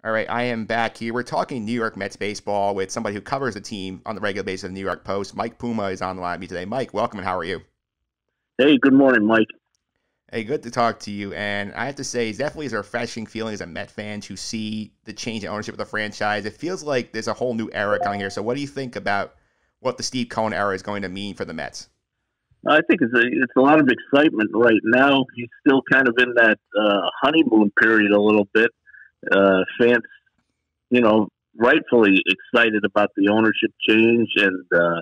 All right, I am back here. We're talking New York Mets baseball with somebody who covers the team on the regular basis of the New York Post. Mike Puma is on the line with me today. Mike, welcome, and how are you? Hey, good morning, Mike. Hey, good to talk to you. And I have to say, it definitely is a refreshing feeling as a Met fan to see the change in ownership of the franchise. It feels like there's a whole new era coming here. So, what do you think about what the Steve Cohen era is going to mean for the Mets? I think it's a lot of excitement right now. He's still kind of in that honeymoon period a little bit. Fans, rightfully excited about the ownership change and the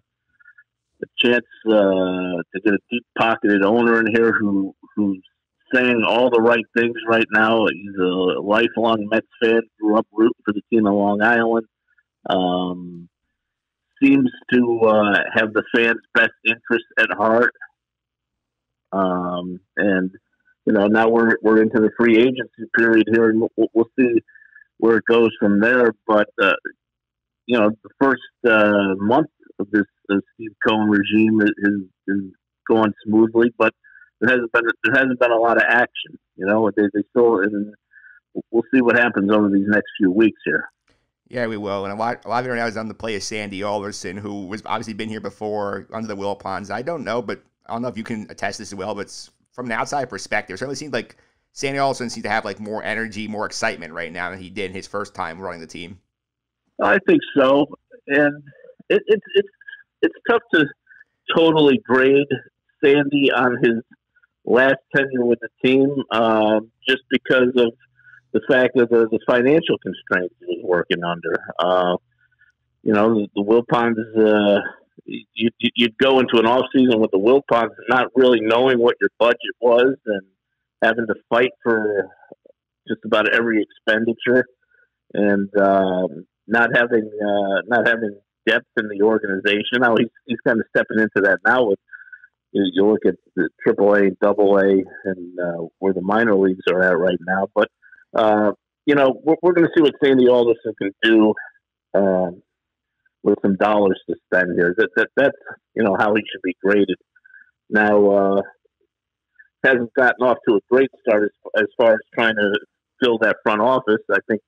chance to get a deep-pocketed owner in here who's saying all the right things right now. He's a lifelong Mets fan, grew up rooting for the team on Long Island. Um, Seems to have the fans' best interest at heart. And now we're into the free agency period here, and we'll see where it goes from there. But the first month of this Steve Cohen regime is going smoothly, but there hasn't been a lot of action. They still, and we'll see what happens over these next few weeks here. Yeah, we will. And a lot of it right now is on the play of Sandy Alderson, who was obviously been here before under the Wilpons. I don't know, but I don't know if you can attest this as well, but from an outside perspective, it certainly seems like Sandy Alderson seems to have like more energy, more excitement right now than he did in his first time running the team. I think so, and it's tough to totally grade Sandy on his last tenure with the team, just because of the fact of the financial constraints he was working under. The Wilpons, you'd go into an off season with the Wilpons not really knowing what your budget was and having to fight for just about every expenditure, and not having depth in the organization. Now he's kind of stepping into that now with you look at the AAA, AA, and where the minor leagues are at right now. But we're going to see what Sandy Alderson can do with some dollars to spend here. That's how he should be graded. Now hasn't gotten off to a great start as far as trying to fill that front office. I think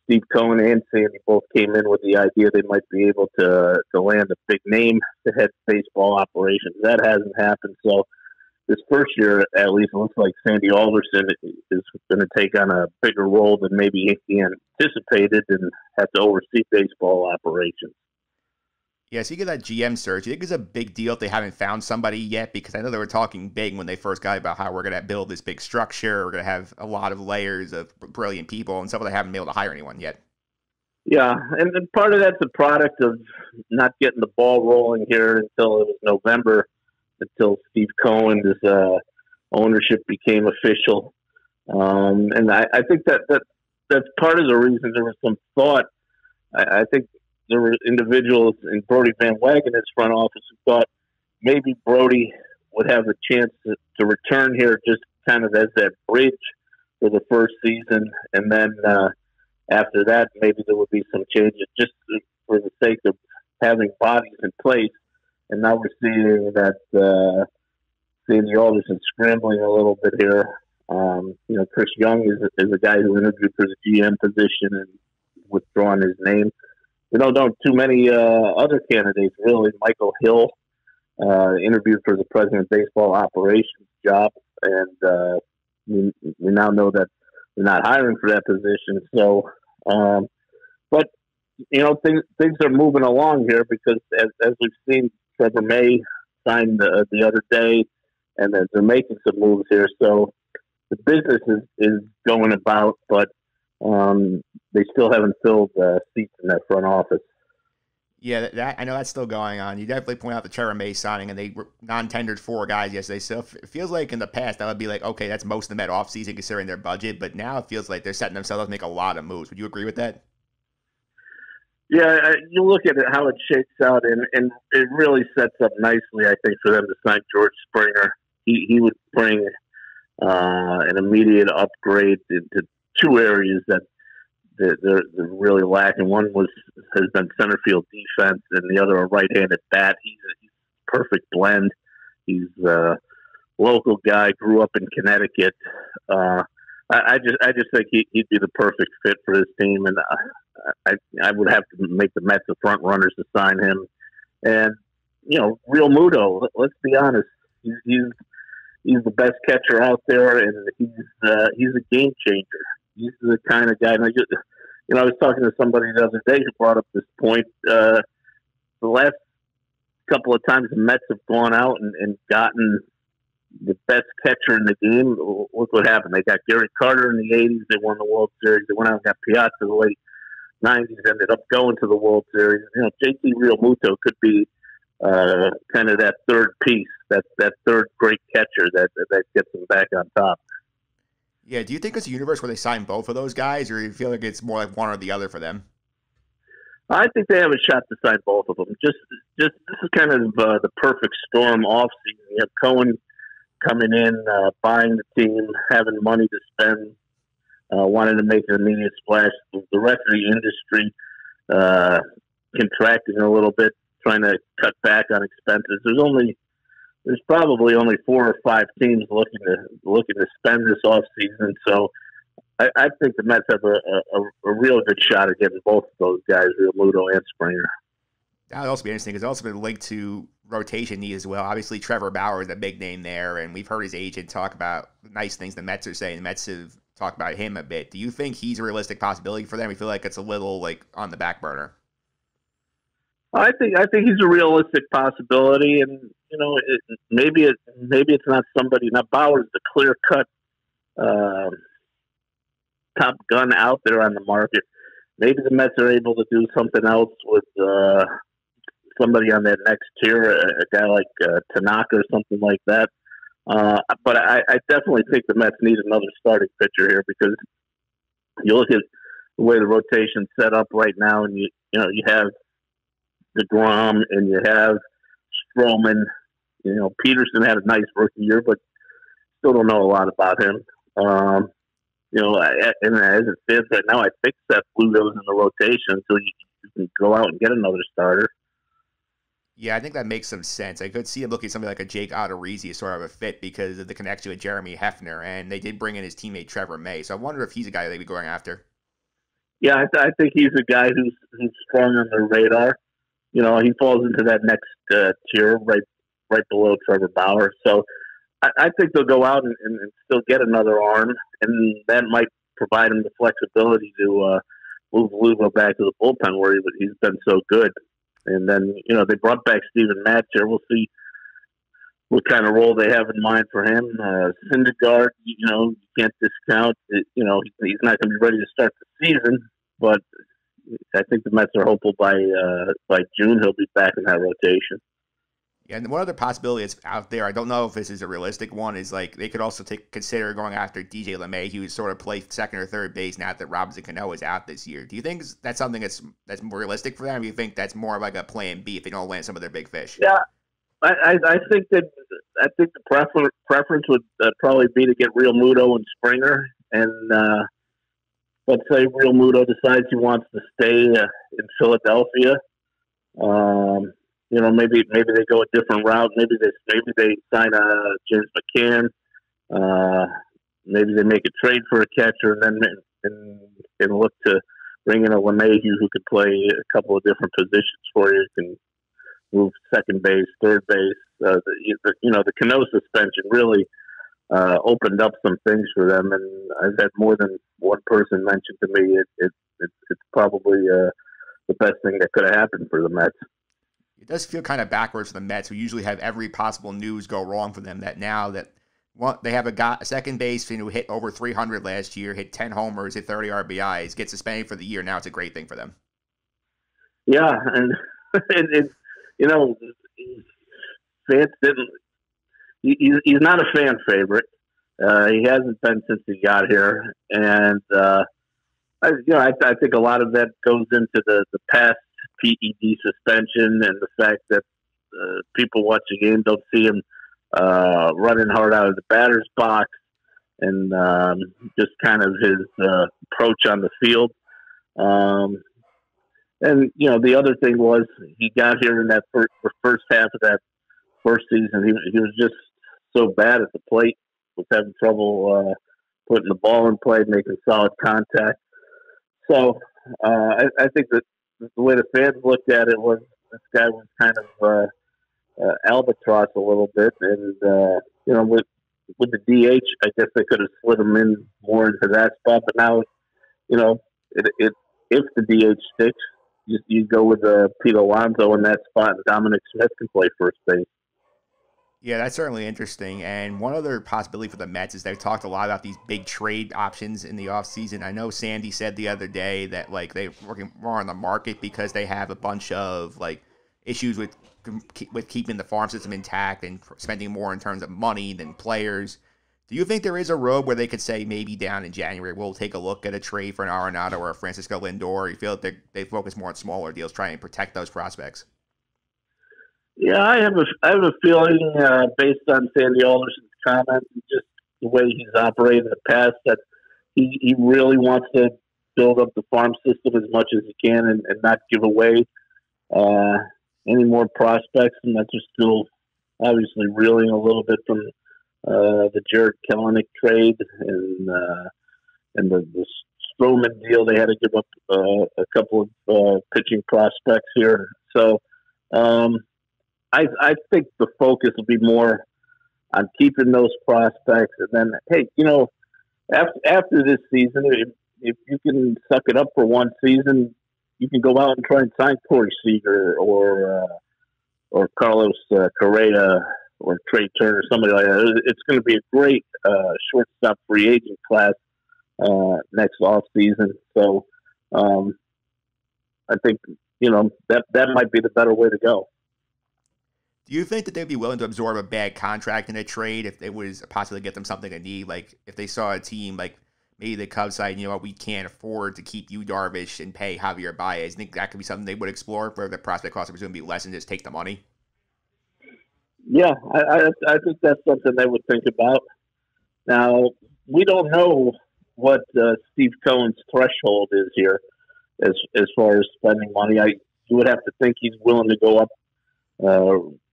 Steve Cohen and Sandy both came in with the idea they might be able to land a big name to head baseball operations. That hasn't happened. So this first year, at least, it looks like Sandy Alderson is going to take on a bigger role than maybe he anticipated and have to oversee baseball operations. Yeah, so you get that GM search. You think it's a big deal if they haven't found somebody yet? Because I know they were talking big when they first got about how we're going to build this big structure. We're going to have a lot of layers of brilliant people, and some of them haven't been able to hire anyone yet. Yeah, and part of that's a product of not getting the ball rolling here until it was November, until Steve Cohen's ownership became official. And I think that's part of the reason there was some thought. I think there were individuals in Brodie Van Wagenen's front office who thought maybe Brodie would have a chance to return here just kind of as that bridge for the first season. And then after that, maybe there would be some changes just for the sake of having bodies in place. And now we're seeing that Sandy Alderson scrambling a little bit here. Chris Young is a guy who interviewed for the GM position and withdrawn his name. Don't too many other candidates really. Michael Hill interviewed for the president of baseball operations job, and we now know that they're not hiring for that position. So, but things are moving along here because as we've seen, Trevor May signed the other day, and they're making some moves here. So the business is going about, but they still haven't filled seats in that front office. Yeah, I know that's still going on. You definitely point out the Trevor May signing, and they were non-tendered 4 guys yesterday. So it feels like in the past that would be like, okay, that's most of the Met offseason considering their budget. But now it feels like they're setting themselves up to make a lot of moves. Would you agree with that? Yeah, you look at it, how it shakes out, and it really sets up nicely, I think, for them to sign George Springer. He would bring an immediate upgrade into 2 areas that they're really lacking. One has been center field defense, and the other a right-handed bat. He's a perfect blend. He's a local guy, grew up in Connecticut, I just think he'd be the perfect fit for this team, and I would have to make the Mets the front runners to sign him. And Real Muto. Let's be honest, he's the best catcher out there, and he's a game changer. He's the kind of guy. And I was talking to somebody the other day who brought up this point. The last couple of times the Mets have gone out and gotten the best catcher in the game, look what happened. They got Gary Carter in the 80s. They won the World Series. They went out and got Piazza in the late 90s, ended up going to the World Series. JT Realmuto could be kind of that third piece, that third great catcher that gets them back on top. Yeah, do you think it's a universe where they sign both of those guys, or you feel like it's more like one or the other for them? I think they have a shot to sign both of them. Just this is kind of the perfect storm offseason. You have Cohen coming in, buying the team, having money to spend, wanting to make an immediate splash. The rest of the industry contracting a little bit, trying to cut back on expenses. There's probably only 4 or 5 teams looking to spend this offseason. So I think the Mets have a real good shot at getting both of those guys, Realmuto and Springer. That would also be interesting. It's also been linked to rotation need as well. Obviously, Trevor Bauer is a big name there, and we've heard his agent talk about the nice things the Mets are saying. The Mets have talked about him a bit. Do you think he's a realistic possibility for them? We feel like it's a little on the back burner. I think he's a realistic possibility, and maybe it's not somebody. Now Bauer's the clear cut top gun out there on the market. Maybe the Mets are able to do something else with somebody on that next tier, a guy like Tanaka or something like that. But I definitely think the Mets need another starting pitcher here, because you look at the way the rotation's set up right now, and you have DeGrom and you have Stroman. Peterson had a nice rookie year, but still don't know a lot about him. And as it stands right now, I think Seth Lugo's in the rotation until you can go out and get another starter. Yeah, I think that makes some sense. I could see him looking at something like a Jake Odorizzi as sort of a fit because of the connection with Jeremy Hefner, and they did bring in his teammate Trevor May. So I wonder if he's a guy they'd be going after. Yeah, I think he's a guy who's strong on their radar. He falls into that next tier right below Trevor Bauer. So I think they'll go out and still get another arm, and that might provide him the flexibility to move Lugo back to the bullpen where he's been so good. And then, they brought back Steven Matz here. We'll see what kind of role they have in mind for him. Syndergaard, you can't discount it. He's not going to be ready to start the season, but I think the Mets are hopeful by June he'll be back in that rotation. Yeah, and one other possibility that's out there, I don't know if this is a realistic one, is they could also consider going after DJ LeMay, who would sort of play second or third base now that Robinson Cano is out this year. Do you think that's something that's more realistic for them, or do you think that's more like a plan B if they don't land some of their big fish? Yeah, I think the preference would probably be to get Realmuto and Springer, and let's say Realmuto decides he wants to stay in Philadelphia. Maybe they go a different route. Maybe they sign James McCann. Maybe they make a trade for a catcher, and then look to bring in a LeMahieu who could play a couple of different positions for you. Can move second base, third base. The Cano suspension really opened up some things for them, and I've had more than one person mention to me it's probably the best thing that could have happened for the Mets. It does feel kind of backwards for the Mets, who usually have every possible news go wrong for them, that now that they have a second baseman who hit over 300 last year, hit 10 homers, hit 30 RBIs, get suspended for the year. Now it's a great thing for them. Yeah, and fans didn't. He's not a fan favorite. He hasn't been since he got here, and I think a lot of that goes into the past PED suspension and the fact that people watch the game don't see him running hard out of the batter's box, and just kind of his approach on the field. And the other thing was he got here in that first half of that first season. He was just so bad at the plate, was having trouble putting the ball in play, making solid contact. So I think that the way the fans looked at it was this guy was kind of albatross a little bit, and with the DH, I guess they could have slid him in more into that spot. But now, if the DH sticks, you go with Pete Alonso in that spot, and Dominic Smith can play first base. Yeah, that's certainly interesting. And one other possibility for the Mets is they've talked a lot about these big trade options in the offseason. I know Sandy said the other day that they're working more on the market because they have a bunch of issues with keeping the farm system intact and spending more in terms of money than players. Do you think there is a road where they could say maybe down in January we'll take a look at a trade for an Arenado or a Francisco Lindor? Or you feel that they focus more on smaller deals, trying to protect those prospects? Yeah, I have a feeling based on Sandy Alderson's comments and just the way he's operated in the past that he really wants to build up the farm system as much as he can and not give away any more prospects. And that's just still obviously reeling a little bit from the Jared Kelenic trade and the Stroman deal. They had to give up a couple of pitching prospects here. So I think the focus will be more on keeping those prospects. And then, hey, after this season, if you can suck it up for one season, you can go out and try and sign Corey Seager or Carlos Correa or Trey Turner, somebody like that. It's going to be a great shortstop free agent class next off season. So I think that might be the better way to go. Do you think that they'd be willing to absorb a bad contract in a trade if it was possibly get them something they need? Like if they saw a team like maybe the Cubs side, we can't afford to keep you Darvish and pay Javier Baez. I think that could be something they would explore for the prospect cost is going to be less and just take the money. Yeah, I think that's something they would think about. Now, we don't know what Steve Cohen's threshold is here as far as spending money. You would have to think he's willing to go up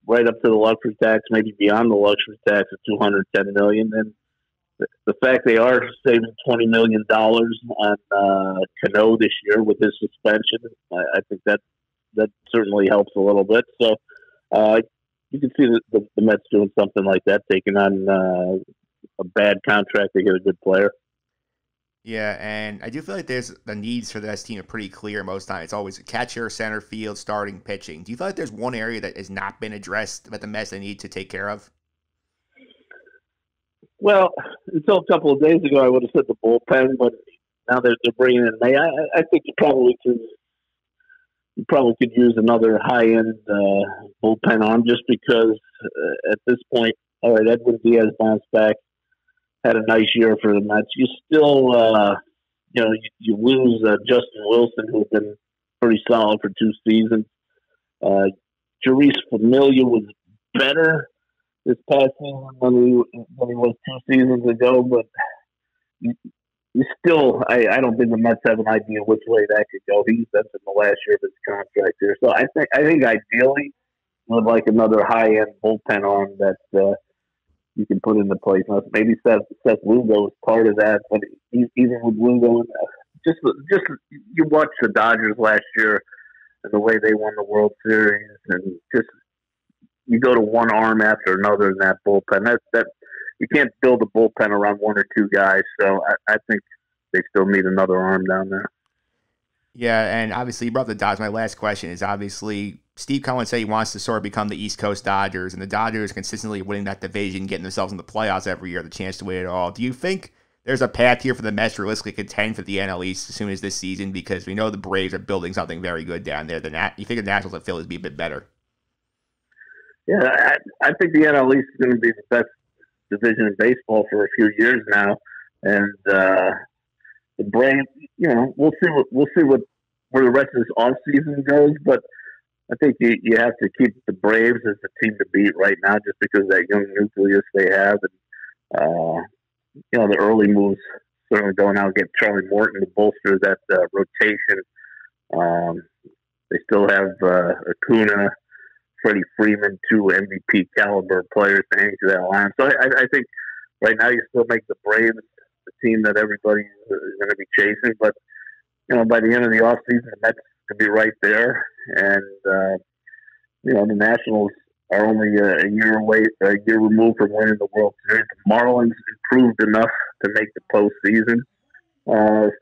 right up to the luxury tax, maybe beyond the luxury tax of $210 million. And the fact they are saving $20 million on Cano this year with his suspension, I think that certainly helps a little bit. So you can see the Mets doing something like that, taking on a bad contract to get a good player. Yeah, and I do feel like there's the needs for this team are pretty clear most times. It's always catcher, center field, starting pitching. Do you feel like there's one area that has not been addressed that the Mets they need to take care of? Well, until a couple of days ago, I would have said the bullpen, but now they're bringing in May. I think you probably could use another high-end bullpen arm just because at this point, all right, Edwin Diaz bounced back, had a nice year for the Mets. You still, you lose Justin Wilson, who's been pretty solid for 2 seasons. Jurice Familia was better this past season than he was 2 seasons ago, but you still, I don't think the Mets have an idea which way that could go. That's in the last year of his contract here. So I think ideally, would like another high-end bullpen arm that you can put into place. Now, maybe Seth Lugo is part of that, but even with Lugo, just you watch the Dodgers last year and the way they won the World Series, and just you go to one arm after another in that bullpen. That you can't build a bullpen around 1 or 2 guys. So I think they still need another arm down there. Yeah, and obviously you brought up the Dodgers. My last question is obviously Steve Cohen said he wants to sort of become the East Coast Dodgers, and the Dodgers consistently winning that division, getting themselves in the playoffs every year, the chance to win it all. Do you think there's a path here for the Mets to realistically contend for the NL East as soon as this season? Because we know the Braves are building something very good down there. You think the Nationals and Phillies be a bit better? Yeah, I think the NL East is going to be the best division in baseball for a few years now, and the Braves, we'll see what where the rest of this off season goes, but I think you have to keep the Braves as the team to beat right now, just because of that young nucleus they have, and the early moves certainly going out and get Charlie Morton to bolster that rotation. They still have Acuna, Freddie Freeman, 2 MVP caliber players to hang to that line. So I think right now you still make the Braves the team that everybody's going to be chasing. But, by the end of the offseason, the Mets could be right there. And, the Nationals are only a year removed from winning the World Series. The Marlins improved enough to make the postseason.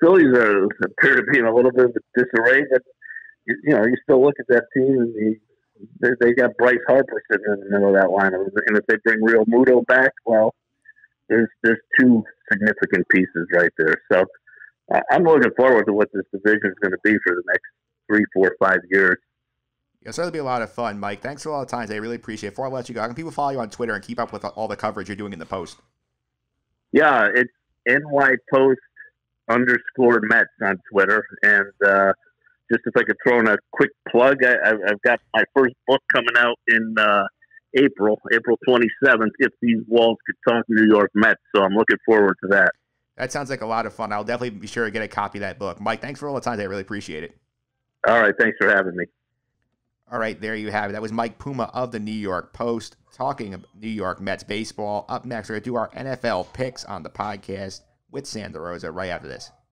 Phillies appear to be in a little bit of a disarray, but you still look at that team and they got Bryce Harper sitting in the middle of that lineup, and if they bring Real Muto back, well, there's two significant pieces right there. So I'm looking forward to what this division is going to be for the next 3, 4, 5 years. It's going to be a lot of fun, Mike. Thanks for all the time today. I really appreciate it. Before I let you go, how can people follow you on Twitter and keep up with all the coverage you're doing in the Post? Yeah, it's NYPost_Mets on Twitter. And just if I could throw in a quick plug, I've got my first book coming out in April 27th, If These Walls Could Talk New York Mets. So I'm looking forward to that. That sounds like a lot of fun. I'll definitely be sure to get a copy of that book. Mike, thanks for all the time today. I really appreciate it. All right, thanks for having me. All right, there you have it. That was Mike Puma of the New York Post talking about New York Mets baseball. Up next, we're going to do our NFL picks on the podcast with Sandra Rosa right after this.